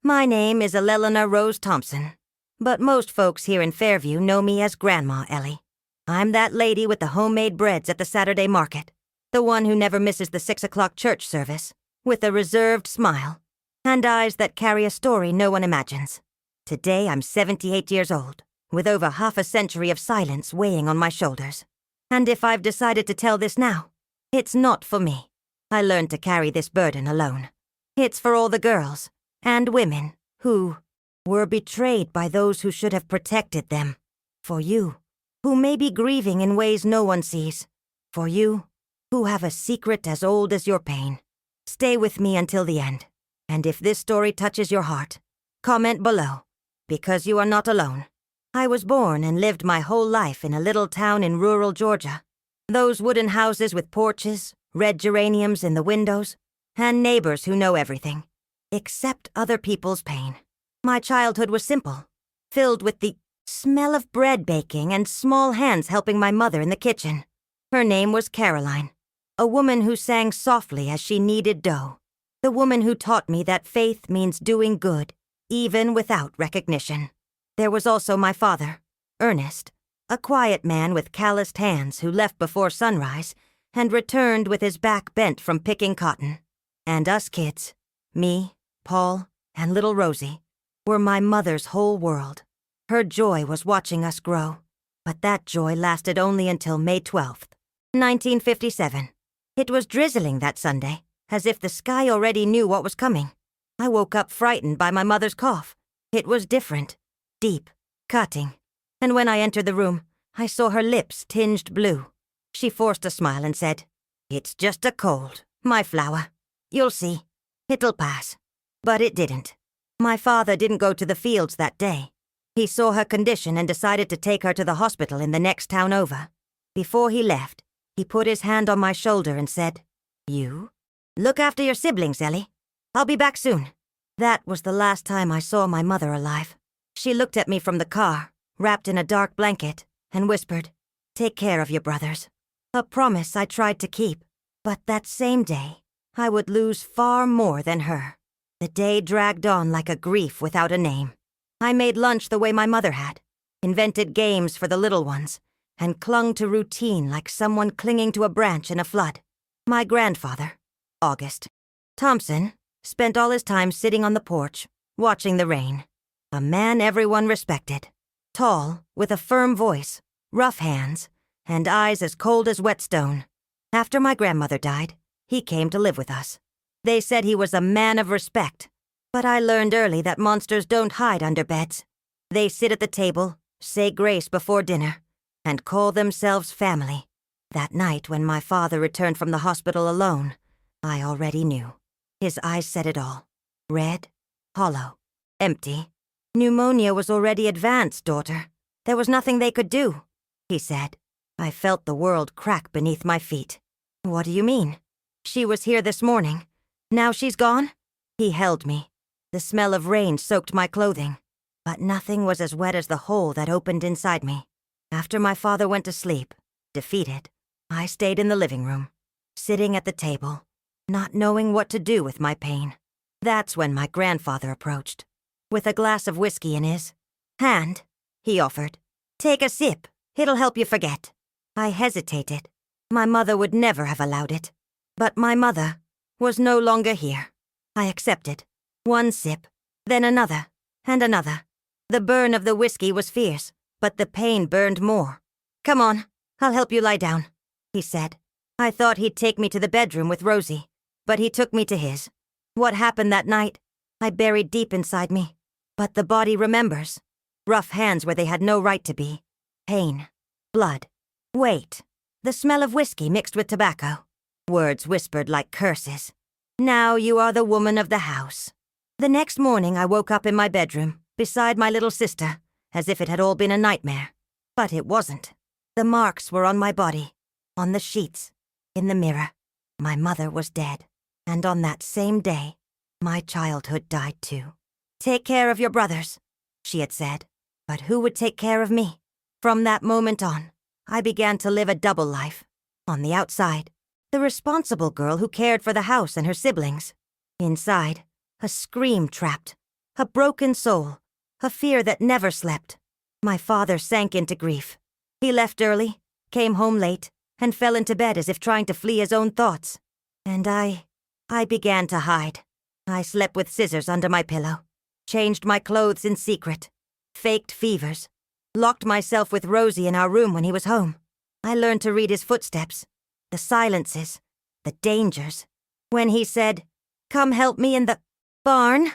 My name is Eleanor Rose Thompson, but most folks here in Fairview know me as Grandma Ellie. I'm that lady with the homemade breads at the Saturday market, the one who never misses the 6 o'clock church service, with a reserved smile, and eyes that carry a story no one imagines. Today I'm 78 years old, with over half a century of silence weighing on my shoulders. And if I've decided to tell this now, it's not for me. I learned to carry this burden alone. It's for all the girls and women who were betrayed by those who should have protected them. For you, who may be grieving in ways no one sees. For you, who have a secret as old as your pain. Stay with me until the end. And if this story touches your heart, comment below, because you are not alone. I was born and lived my whole life in a little town in rural Georgia. Those wooden houses with porches, red geraniums in the windows, and neighbors who know everything, except other people's pain. My childhood was simple, filled with the smell of bread baking and small hands helping my mother in the kitchen. Her name was Caroline, a woman who sang softly as she kneaded dough. The woman who taught me that faith means doing good, even without recognition. There was also my father, Ernest, a quiet man with calloused hands who left before sunrise and returned with his back bent from picking cotton. And us kids, me, Paul, and little Rosie, were my mother's whole world. Her joy was watching us grow, but that joy lasted only until May 12th, 1957. It was drizzling that Sunday, as if the sky already knew what was coming. I woke up frightened by my mother's cough. It was different, deep, cutting, and when I entered the room, I saw her lips tinged blue. She forced a smile and said, "It's just a cold, my flower. You'll see. It'll pass." But it didn't. My father didn't go to the fields that day. He saw her condition and decided to take her to the hospital in the next town over. Before he left, he put his hand on my shoulder and said, "You? Look after your siblings, Ellie. I'll be back soon." That was the last time I saw my mother alive. She looked at me from the car, wrapped in a dark blanket, and whispered, "Take care of your brothers." A promise I tried to keep, but that same day, I would lose far more than her. The day dragged on like a grief without a name. I made lunch the way my mother had, invented games for the little ones, and clung to routine like someone clinging to a branch in a flood. My grandfather, August Thompson, spent all his time sitting on the porch, watching the rain. A man everyone respected. Tall, with a firm voice, rough hands, and eyes as cold as wet stone. After my grandmother died, he came to live with us. They said he was a man of respect, but I learned early that monsters don't hide under beds. They sit at the table, say grace before dinner, and call themselves family. That night when my father returned from the hospital alone, I already knew. His eyes said it all. Red, hollow, empty. "Pneumonia was already advanced, daughter. There was nothing they could do," he said. I felt the world crack beneath my feet. "What do you mean?" "She was here this morning. Now she's gone?" He held me. The smell of rain soaked my clothing, but nothing was as wet as the hole that opened inside me. After my father went to sleep, defeated, I stayed in the living room, sitting at the table, not knowing what to do with my pain. That's when my grandfather approached, with a glass of whiskey in his hand. He offered, "Take a sip. It'll help you forget." I hesitated. My mother would never have allowed it. But my mother was no longer here. I accepted. One sip, then another, and another. The burn of the whiskey was fierce, but the pain burned more. "Come on, I'll help you lie down," he said. I thought he'd take me to the bedroom with Rosie, but he took me to his. What happened that night, I buried deep inside me. But the body remembers. Rough hands where they had no right to be. Pain. Blood. Weight. The smell of whiskey mixed with tobacco. Words whispered like curses. "Now you are the woman of the house." The next morning I woke up in my bedroom, beside my little sister, as if it had all been a nightmare. But it wasn't. The marks were on my body, on the sheets, in the mirror. My mother was dead, and on that same day, my childhood died too. "Take care of your brothers," she had said. But who would take care of me? From that moment on, I began to live a double life. On the outside, the responsible girl who cared for the house and her siblings. Inside, a scream trapped, A broken soul. A fear that never slept. My father sank into grief. He left early, came home late, and fell into bed as if trying to flee his own thoughts. And I began to hide. I slept with scissors under my pillow, changed my clothes in secret, faked fevers, locked myself with Rosie in our room when he was home. I learned to read his footsteps, the silences, the dangers. When he said, "Come help me in the barn,"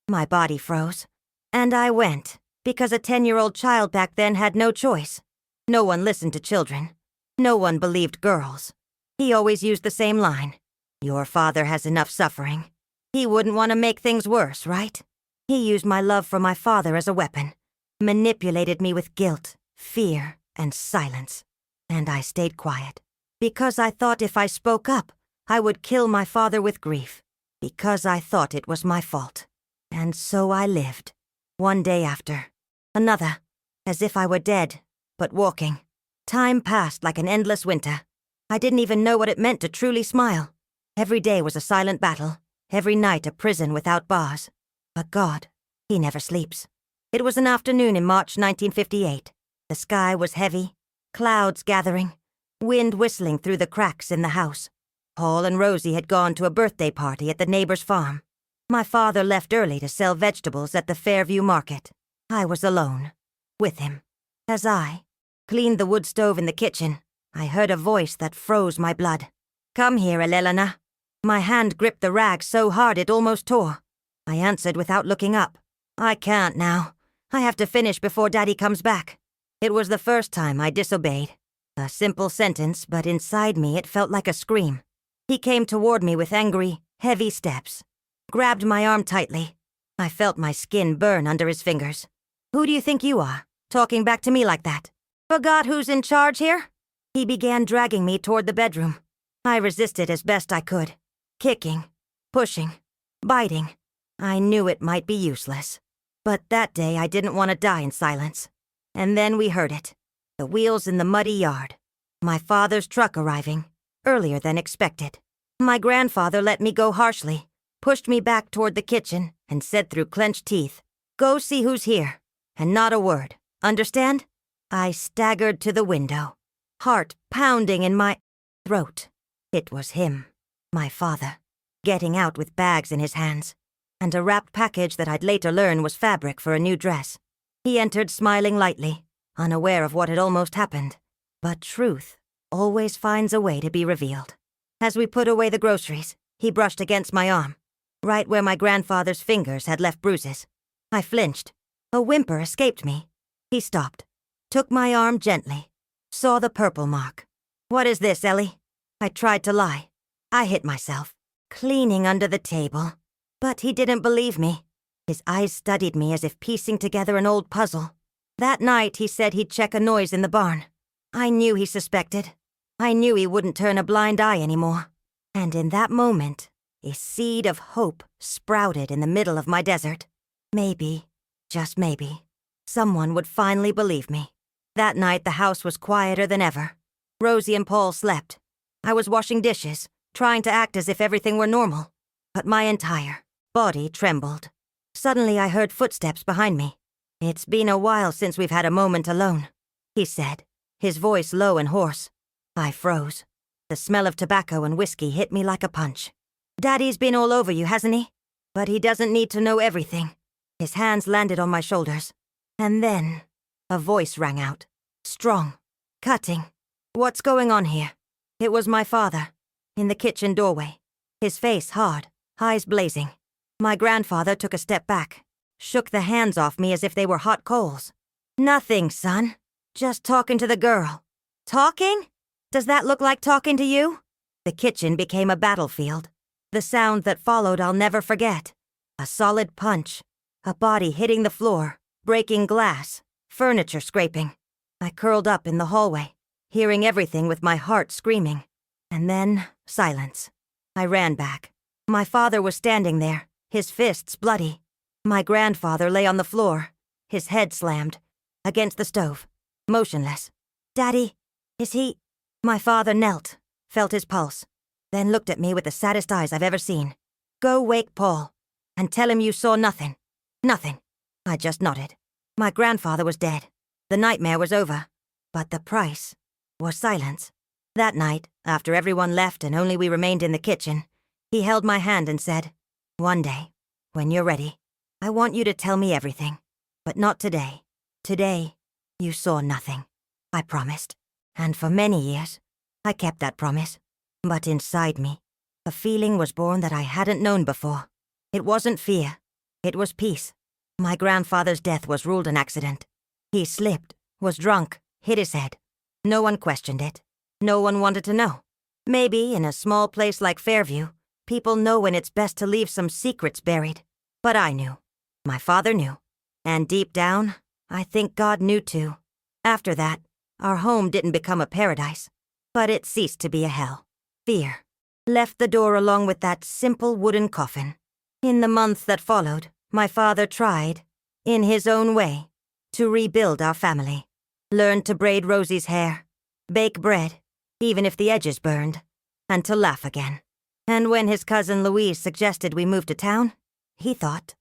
my body froze. And I went, because a 10-year-old child back then had no choice. No one listened to children. No one believed girls. He always used the same line. "Your father has enough suffering. He wouldn't want to make things worse, right?" He used my love for my father as a weapon, manipulated me with guilt, fear, and silence. And I stayed quiet, because I thought if I spoke up, I would kill my father with grief, because I thought it was my fault. And so I lived, one day after another, as if I were dead, but walking. Time passed like an endless winter. I didn't even know what it meant to truly smile. Every day was a silent battle, every night a prison without bars. But God, He never sleeps. It was an afternoon in March 1958. The sky was heavy, clouds gathering, wind whistling through the cracks in the house. Paul and Rosie had gone to a birthday party at the neighbor's farm. My father left early to sell vegetables at the Fairview market. I was alone, with him. As I cleaned the wood stove in the kitchen, I heard a voice that froze my blood. "Come here, Elena." My hand gripped the rag so hard it almost tore. I answered without looking up. "I can't now. I have to finish before Daddy comes back." It was the first time I disobeyed. A simple sentence, but inside me it felt like a scream. He came toward me with angry, heavy steps, grabbed my arm tightly. I felt my skin burn under his fingers. "Who do you think you are, talking back to me like that? Forgot who's in charge here?" He began dragging me toward the bedroom. I resisted as best I could, kicking, pushing, biting. I knew it might be useless. But that day I didn't want to die in silence. And then we heard it. The wheels in the muddy yard. My father's truck arriving, earlier than expected. My grandfather let me go harshly, pushed me back toward the kitchen, and said through clenched teeth, "Go see who's here." And not a word. Understand? I staggered to the window, heart pounding in my throat. It was him, my father, getting out with bags in his hands, and a wrapped package that I'd later learn was fabric for a new dress. He entered smiling lightly, unaware of what had almost happened. But truth always finds a way to be revealed. As we put away the groceries, he brushed against my arm, right where my grandfather's fingers had left bruises. I flinched. A whimper escaped me. He stopped, took my arm gently, saw the purple mark. "What is this, Ellie?" I tried to lie. I hit myself, cleaning under the table. But he didn't believe me. His eyes studied me as if piecing together an old puzzle. That night he said he'd check a noise in the barn. I knew he suspected. I knew he wouldn't turn a blind eye anymore. And in that moment, a seed of hope sprouted in the middle of my desert. Maybe, just maybe, someone would finally believe me. That night the house was quieter than ever. Rosie and Paul slept. I was washing dishes, trying to act as if everything were normal. But my entire body trembled. Suddenly I heard footsteps behind me. "It's been a while since we've had a moment alone," he said, his voice low and hoarse. I froze. The smell of tobacco and whiskey hit me like a punch. "Daddy's been all over you, hasn't he? But he doesn't need to know everything." His hands landed on my shoulders. And then a voice rang out, strong, cutting. "What's going on here?" It was my father, in the kitchen doorway, his face hard, eyes blazing. My grandfather took a step back, shook the hands off me as if they were hot coals. "Nothing, son. Just talking to the girl." "Talking? Does that look like talking to you?" The kitchen became a battlefield. The sound that followed I'll never forget. A solid punch, a body hitting the floor, breaking glass, furniture scraping. I curled up in the hallway, hearing everything with my heart screaming. And then, silence. I ran back. My father was standing there, his fists bloody. My grandfather lay on the floor, his head slammed, against the stove, motionless. "Daddy, is he—" My father knelt, felt his pulse, then looked at me with the saddest eyes I've ever seen. "Go wake Paul, and tell him you saw nothing. Nothing. I just nodded. My grandfather was dead. The nightmare was over. But the price was silence. That night, after everyone left and only we remained in the kitchen, he held my hand and said, "One day, when you're ready, I want you to tell me everything. But not today. Today, you saw nothing." I promised. And for many years, I kept that promise. But inside me, a feeling was born that I hadn't known before. It wasn't fear. It was peace. My grandfather's death was ruled an accident. He slipped, was drunk, hit his head. No one questioned it. No one wanted to know. Maybe in a small place like Fairview, people know when it's best to leave some secrets buried. But I knew. My father knew. And deep down, I think God knew too. After that, our home didn't become a paradise, but it ceased to be a hell. Fear left the door along with that simple wooden coffin. In the months that followed, my father tried, in his own way, to rebuild our family. Learned to braid Rosie's hair, bake bread, even if the edges burned, and to laugh again. And when his cousin Louise suggested we move to town, he thought,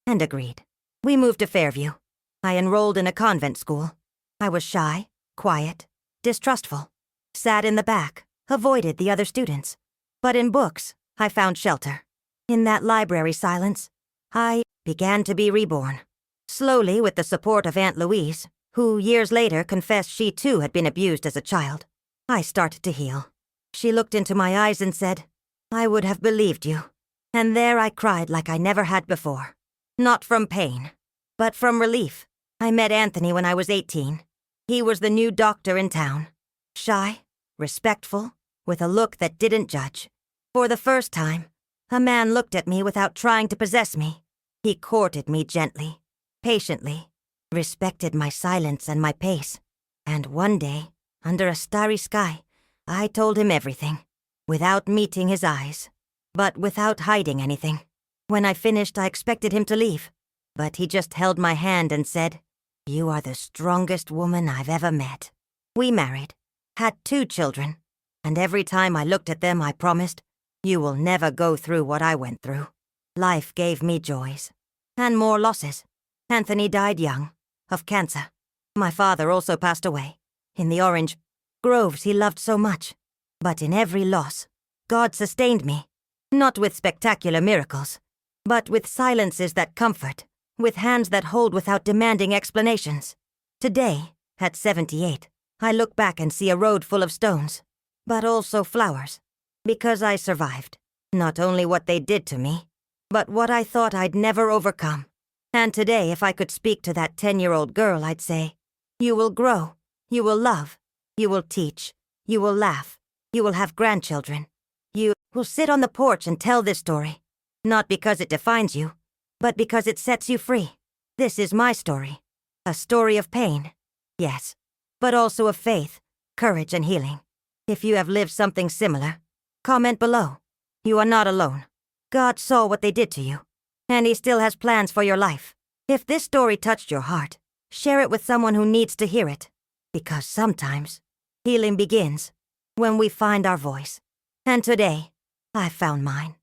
and agreed. We moved to Fairview. I enrolled in a convent school. I was shy, quiet, distrustful, sat in the back, avoided the other students. But in books, I found shelter. In that library silence, I began to be reborn. Slowly, with the support of Aunt Louise, who years later confessed she too had been abused as a child, I started to heal. She looked into my eyes and said, "I would have believed you." And there I cried like I never had before. Not from pain, but from relief. I met Anthony when I was 18. He was the new doctor in town. Shy, respectful, with a look that didn't judge. For the first time, a man looked at me without trying to possess me. He courted me gently, patiently, respected my silence and my pace. And one day, under a starry sky, I told him everything, without meeting his eyes, but without hiding anything. When I finished, I expected him to leave, but he just held my hand and said, "You are the strongest woman I've ever met." We married, had 2 children, and every time I looked at them, I promised, "You will never go through what I went through." Life gave me joys, and more losses. Anthony died young, of cancer. My father also passed away, in the orange groves he loved so much. But in every loss, God sustained me, not with spectacular miracles, but with silences that comfort, with hands that hold without demanding explanations. Today, at 78, I look back and see a road full of stones, but also flowers, because I survived. Not only what they did to me, but what I thought I'd never overcome. And today, if I could speak to that 10-year-old girl, I'd say, "You will grow, you will love, you will teach, you will laugh, you will have grandchildren. You will sit on the porch and tell this story, not because it defines you, but because it sets you free. This is my story, a story of pain, yes, but also of faith, courage, and healing. If you have lived something similar, comment below. You are not alone. God saw what they did to you, and He still has plans for your life. If this story touched your heart, share it with someone who needs to hear it, because sometimes healing begins when we find our voice. And today, I found mine.